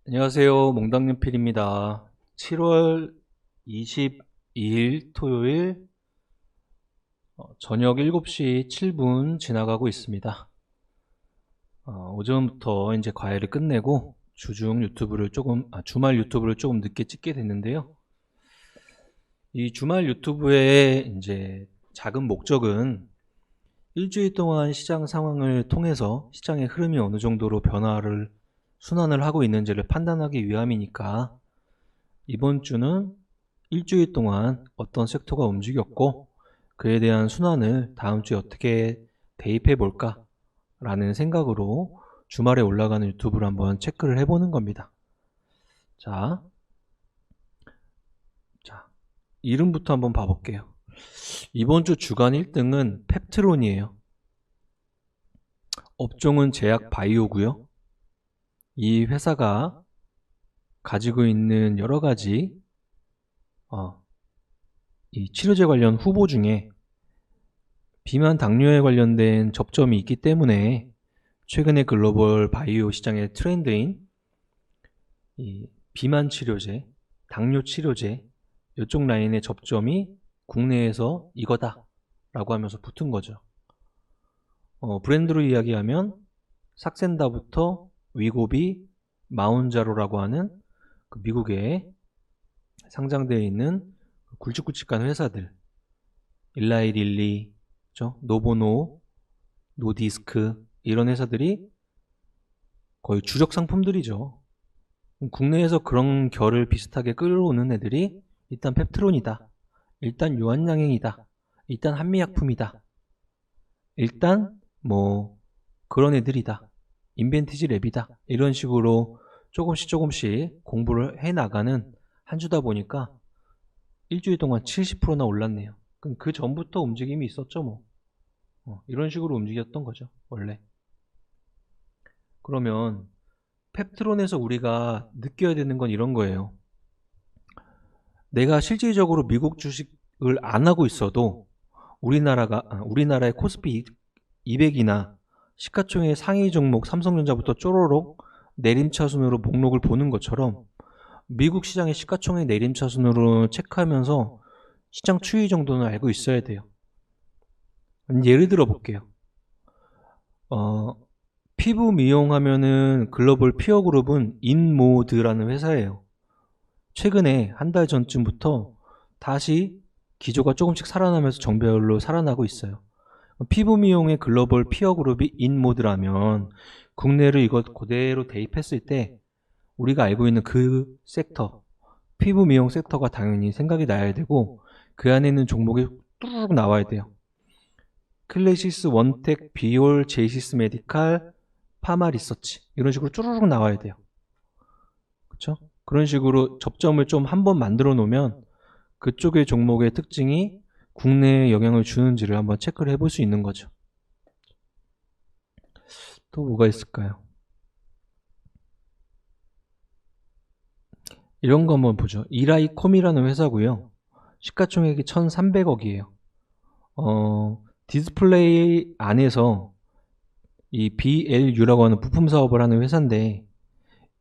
안녕하세요. 몽당연필입니다. 7월 22일 토요일 저녁 7시 7분 지나가고 있습니다. 오전부터 이제 과외를 끝내고 주말 유튜브를 조금 늦게 찍게 됐는데요. 이 주말 유튜브의 이제 작은 목적은 일주일 동안 시장 상황을 통해서 시장의 흐름이 어느 정도로 순환을 하고 있는지를 판단하기 위함이니까 이번 주는 일주일 동안 어떤 섹터가 움직였고 그에 대한 순환을 다음 주에 어떻게 대입해 볼까 라는 생각으로 주말에 올라가는 유튜브를 한번 체크를 해보는 겁니다. 자, 이름부터 한번 봐볼게요. 이번 주 주간 1등은 펩트론이에요. 업종은 제약 바이오고요. 이 회사가 가지고 있는 여러 가지 이 치료제 관련 후보 중에 비만 당뇨에 관련된 접점이 있기 때문에 최근에 글로벌 바이오 시장의 트렌드인 이 비만 치료제, 당뇨 치료제 이쪽 라인의 접점이 국내에서 이거다 라고 하면서 붙은 거죠. 브랜드로 이야기하면 삭센다부터 위고비, 마운자로라고 하는 그 미국에 상장되어 있는 굵직굵직한 회사들, 일라이 릴리, 노보노, 노디스크 이런 회사들이 거의 주력 상품들이죠. 국내에서 그런 결을 비슷하게 끌어오는 애들이 일단 펩트론이다, 일단 유한양행이다, 일단 한미약품이다, 일단 뭐 그런 애들이다, 인벤티지 랩이다 이런 식으로 조금씩 공부를 해나가는 한 주다 보니까 일주일 동안 70%나 올랐네요. 그럼 그 전부터 움직임이 있었죠 뭐. 이런 식으로 움직였던 거죠 원래. 그러면 펩트론에서 우리가 느껴야 되는 건 이런 거예요. 내가 실질적으로 미국 주식을 안 하고 있어도 우리나라의 코스피 200이나 시가총액 상위 종목 삼성전자부터 쪼로록 내림차순으로 목록을 보는 것처럼 미국 시장의 시가총액 내림차순으로 체크하면서 시장 추이 정도는 알고 있어야 돼요. 예를 들어 볼게요. 피부 미용하면은 글로벌 피어 그룹은 인모드라는 회사예요. 최근에 한 달 전쯤부터 다시 기조가 조금씩 살아나면서 정별로 살아나고 있어요. 피부 미용의 글로벌 피어 그룹이 인모드라면 국내를 이것 그대로 대입했을 때 우리가 알고 있는 그 섹터, 피부 미용 섹터가 당연히 생각이 나야 되고 그 안에 있는 종목이 뚜루룩 나와야 돼요. 클래시스, 원텍, 비올, 제이시스 메디칼, 파마 리서치 이런 식으로 쭈루룩 나와야 돼요. 그렇죠? 그런 식으로 접점을 좀 한번 만들어 놓으면 그쪽의 종목의 특징이 국내에 영향을 주는지를 한번 체크를 해볼 수 있는 거죠. 또 뭐가 있을까요? 이런 거 한번 보죠. 이라이콤이라는 회사고요. 시가총액이 1,300억이에요. 디스플레이 안에서 이 BLU라고 하는 부품 사업을 하는 회사인데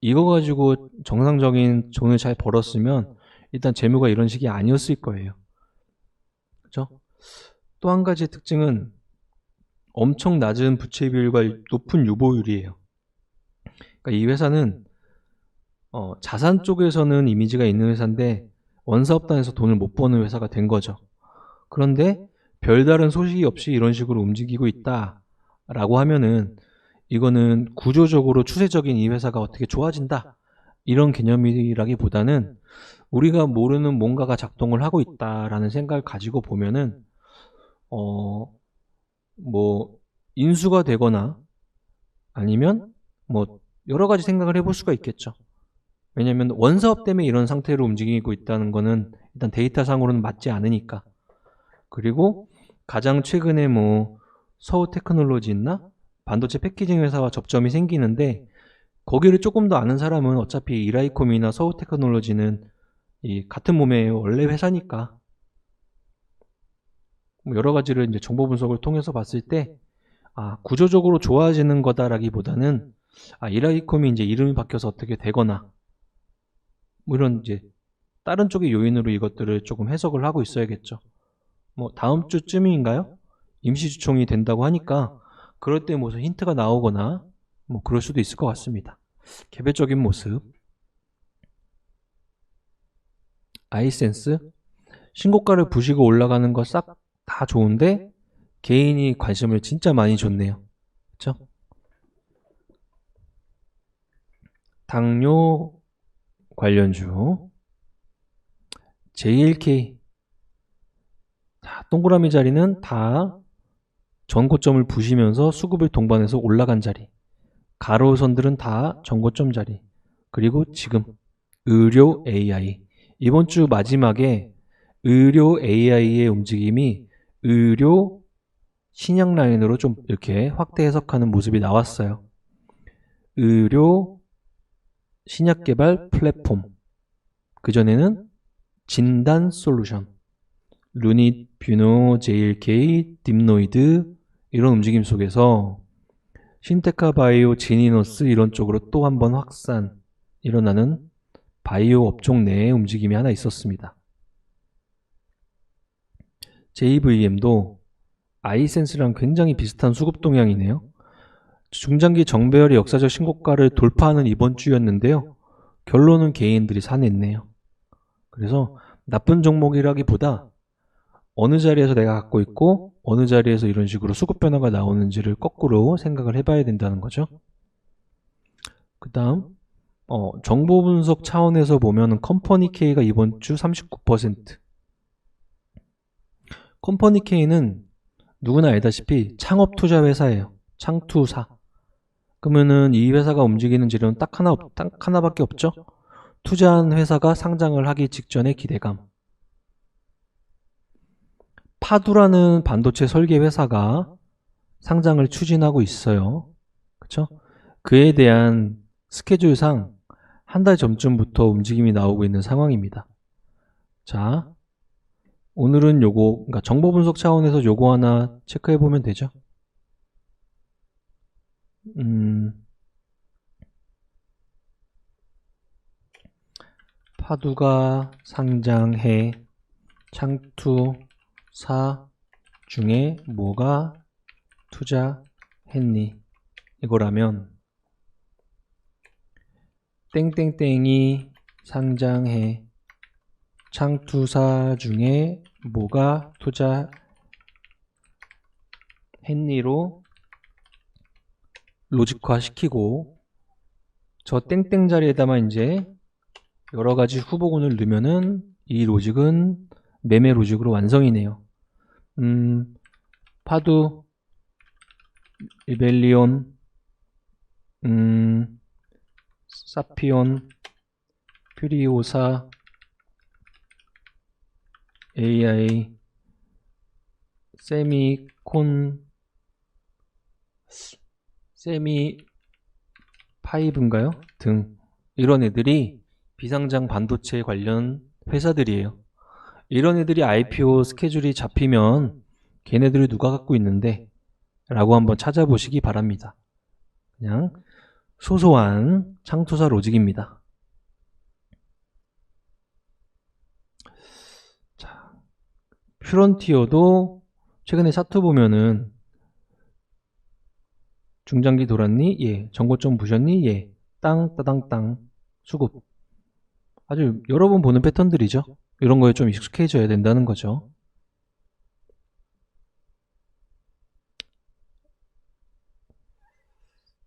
이거 가지고 정상적인 돈을 잘 벌었으면 일단 재무가 이런 식이 아니었을 거예요. 그렇죠? 또 한 가지 특징은 엄청 낮은 부채 비율과 높은 유보율이에요. 그러니까 이 회사는 자산 쪽에서는 이미지가 있는 회사인데 원사업단에서 돈을 못 버는 회사가 된 거죠. 그런데 별다른 소식이 없이 이런 식으로 움직이고 있다라고 하면은 이거는 구조적으로 추세적인 이 회사가 어떻게 좋아진다 이런 개념이라기보다는 우리가 모르는 뭔가가 작동을 하고 있다라는 생각을 가지고 보면은 뭐 인수가 되거나 아니면 뭐 여러 가지 생각을 해볼 수가 있겠죠. 왜냐하면 원사업 때문에 이런 상태로 움직이고 있다는 거는 일단 데이터상으로는 맞지 않으니까. 그리고 가장 최근에 뭐 서우 테크놀로지 있나? 반도체 패키징 회사와 접점이 생기는데 거기를 조금 더 아는 사람은 어차피 이라이콤이나 서우 테크놀로지는 이 같은 몸의 원래 회사니까 뭐 여러 가지를 이제 정보 분석을 통해서 봤을 때 구조적으로 좋아지는 거다라기보다는 이라이콤이 이제 이름이 바뀌어서 어떻게 되거나 뭐 이런 이제 다른 쪽의 요인으로 이것들을 조금 해석을 하고 있어야겠죠. 뭐 다음 주쯤인가요? 임시주총이 된다고 하니까 그럴 때 무슨 힌트가 나오거나 뭐 그럴 수도 있을 것 같습니다. 개별적인 모습. 아이센스 신고가를 부시고 올라가는 거 싹 다 좋은데 개인이 관심을 진짜 많이 줬네요. 그렇죠? 당뇨 관련주 JLK 동그라미 자리는 다 전고점을 부시면서 수급을 동반해서 올라간 자리, 가로선들은 다 전고점 자리, 그리고 지금 의료 AI 이번 주 마지막에 의료 AI의 움직임이 의료 신약 라인으로 좀 이렇게 확대 해석하는 모습이 나왔어요. 의료 신약 개발 플랫폼, 그전에는 진단 솔루션, 루닛, 뷰노, JLK, 딥노이드 이런 움직임 속에서 신테카 바이오, 지니너스 이런 쪽으로 또 한 번 확산 일어나는 바이오 업종 내의 움직임이 하나 있었습니다. JVM도 아이센스랑 굉장히 비슷한 수급 동향이네요. 중장기 정배열의 역사적 신고가를 돌파하는 이번 주였는데요. 결론은 개인들이 사냈네요. 그래서 나쁜 종목이라기보다 어느 자리에서 내가 갖고 있고 어느 자리에서 이런 식으로 수급 변화가 나오는지를 거꾸로 생각을 해봐야 된다는 거죠. 그 다음 정보 분석 차원에서 보면 컴퍼니 K가 이번 주 39%. 컴퍼니 K는 누구나 알다시피 창업 투자 회사예요. 창투사. 그러면은 이 회사가 움직이는 재료는 딱 하나밖에 없죠. 투자한 회사가 상장을 하기 직전의 기대감. 파두라는 반도체 설계 회사가 상장을 추진하고 있어요. 그렇죠? 그에 대한 스케줄상 한 달 전쯤부터 움직임이 나오고 있는 상황입니다. 자, 오늘은 요거, 그러니까 정보 분석 차원에서 요거 하나 체크해 보면 되죠. 파두가 상장해 창투사 중에 뭐가 투자했니? 이거라면 땡땡땡이 상장해 창투사 중에 뭐가 투자했니로 로직화 시키고 저 땡땡 자리에다만 이제 여러가지 후보군을 넣으면은 이 로직은 매매 로직으로 완성이네요. 파두, 리벨리온, 사피온, 퓨리오사, AI, 세미파이브인가요? 등 이런 애들이 비상장 반도체 관련 회사들이에요. 이런 애들이 IPO 스케줄이 잡히면 걔네들이 누가 갖고 있는데 라고 한번 찾아보시기 바랍니다. 그냥 소소한 창투사 로직입니다. 자, 퓨런티어도 최근에 차트 보면은 중장기 돌았니? 예. 전고점 부셨니? 예. 땅 따당땅 수급. 아주 여러 번 보는 패턴들이죠. 이런 거에 좀 익숙해져야 된다는 거죠.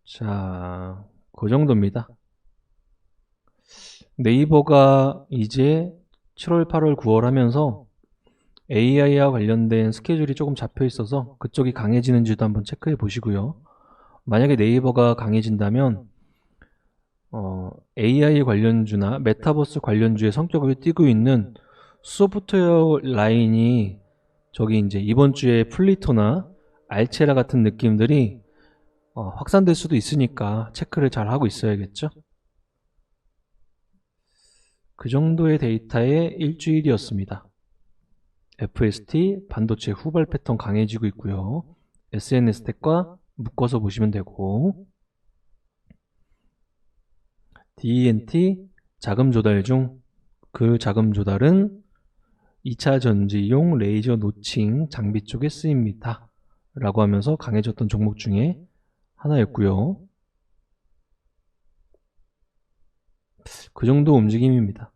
자, 그 정도입니다. 네이버가 이제 7월, 8월, 9월 하면서 AI와 관련된 스케줄이 조금 잡혀 있어서 그쪽이 강해지는지도 한번 체크해 보시고요. 만약에 네이버가 강해진다면 AI 관련주나 메타버스 관련주의 성격을 띠고 있는 소프트웨어 라인이 저기 이제 이번 주에 플리토나 알체라 같은 느낌들이 확산될 수도 있으니까 체크를 잘 하고 있어야겠죠. 그 정도의 데이터의 일주일이었습니다. FST 반도체 후발 패턴 강해지고 있고요. SNS 텍과 묶어서 보시면 되고 DENT 자금 조달 중 그 자금 조달은 2차 전지용 레이저 노칭 장비 쪽에 쓰입니다. 라고 하면서 강해졌던 종목 중에 하나였고요. 그 정도 움직임입니다.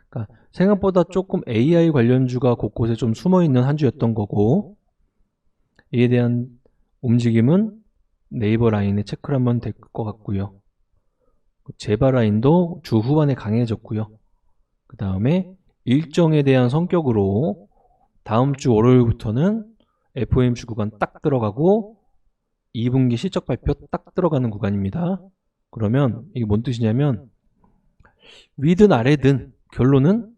그러니까 생각보다 조금 AI 관련주가 곳곳에 좀 숨어있는 한 주였던 거고, 이에 대한 움직임은 네이버 라인에 체크를 한번 될 것 같고요. 제바 라인도 주 후반에 강해졌고요. 그 다음에 일정에 대한 성격으로 다음 주 월요일부터는 FOMC 구간 딱 들어가고 2분기 실적 발표 딱 들어가는 구간입니다. 그러면 이게 뭔 뜻이냐면 위든 아래든 결론은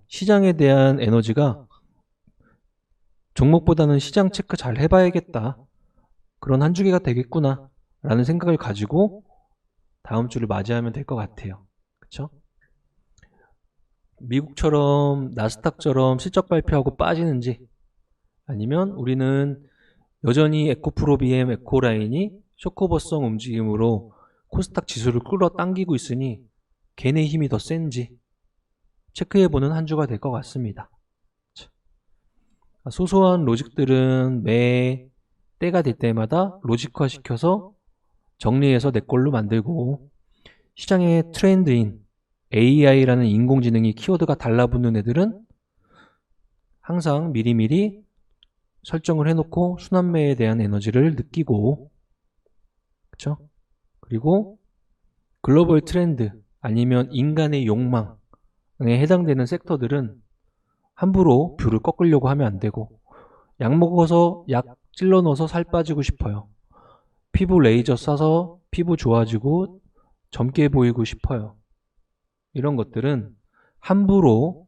시장에 대한 에너지가 종목보다는 시장 체크 잘 해봐야겠다, 그런 한 주기가 되겠구나 라는 생각을 가지고 다음 주를 맞이하면 될 것 같아요. 그쵸? 미국처럼 나스닥처럼 실적 발표하고 빠지는지, 아니면 우리는 여전히 에코프로 BM 에코라인이 쇼크오버성 움직임으로 코스닥 지수를 끌어당기고 있으니 걔네 힘이 더 센지 체크해보는 한 주가 될 것 같습니다. 소소한 로직들은 매 때가 될 때마다 로직화 시켜서 정리해서 내 걸로 만들고, 시장의 트렌드인 AI라는 인공지능이 키워드가 달라붙는 애들은 항상 미리미리 설정을 해놓고 순환매에 대한 에너지를 느끼고, 그쵸? 그리고 글로벌 트렌드 아니면 인간의 욕망에 해당되는 섹터들은 함부로 뷰를 꺾으려고 하면 안 되고, 약 먹어서 약 찔러 넣어서 살 빠지고 싶어요. 피부 레이저 쏴서 피부 좋아지고 젊게 보이고 싶어요. 이런 것들은 함부로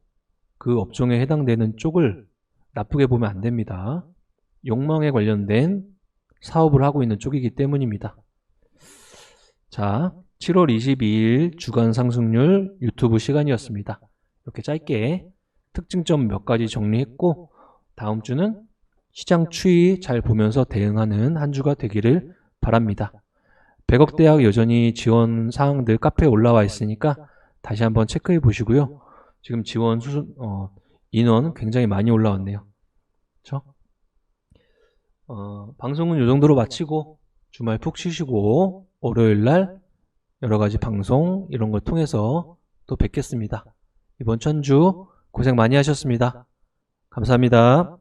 그 업종에 해당되는 쪽을 나쁘게 보면 안 됩니다. 욕망에 관련된 사업을 하고 있는 쪽이기 때문입니다. 자, 7월 22일 주간 상승률 유튜브 시간이었습니다. 이렇게 짧게 특징점 몇 가지 정리했고, 다음 주는 시장 추이 잘 보면서 대응하는 한 주가 되기를 바랍니다. 100억 대학 여전히 지원 사항들 카페에 올라와 있으니까 다시 한번 체크해 보시고요. 지금 지원 수준, 인원 굉장히 많이 올라왔네요. 그렇죠? 방송은 이 정도로 마치고 주말 푹 쉬시고 월요일날 여러가지 방송 이런 걸 통해서 또 뵙겠습니다. 이번 주 한 주 고생 많이 하셨습니다. 감사합니다.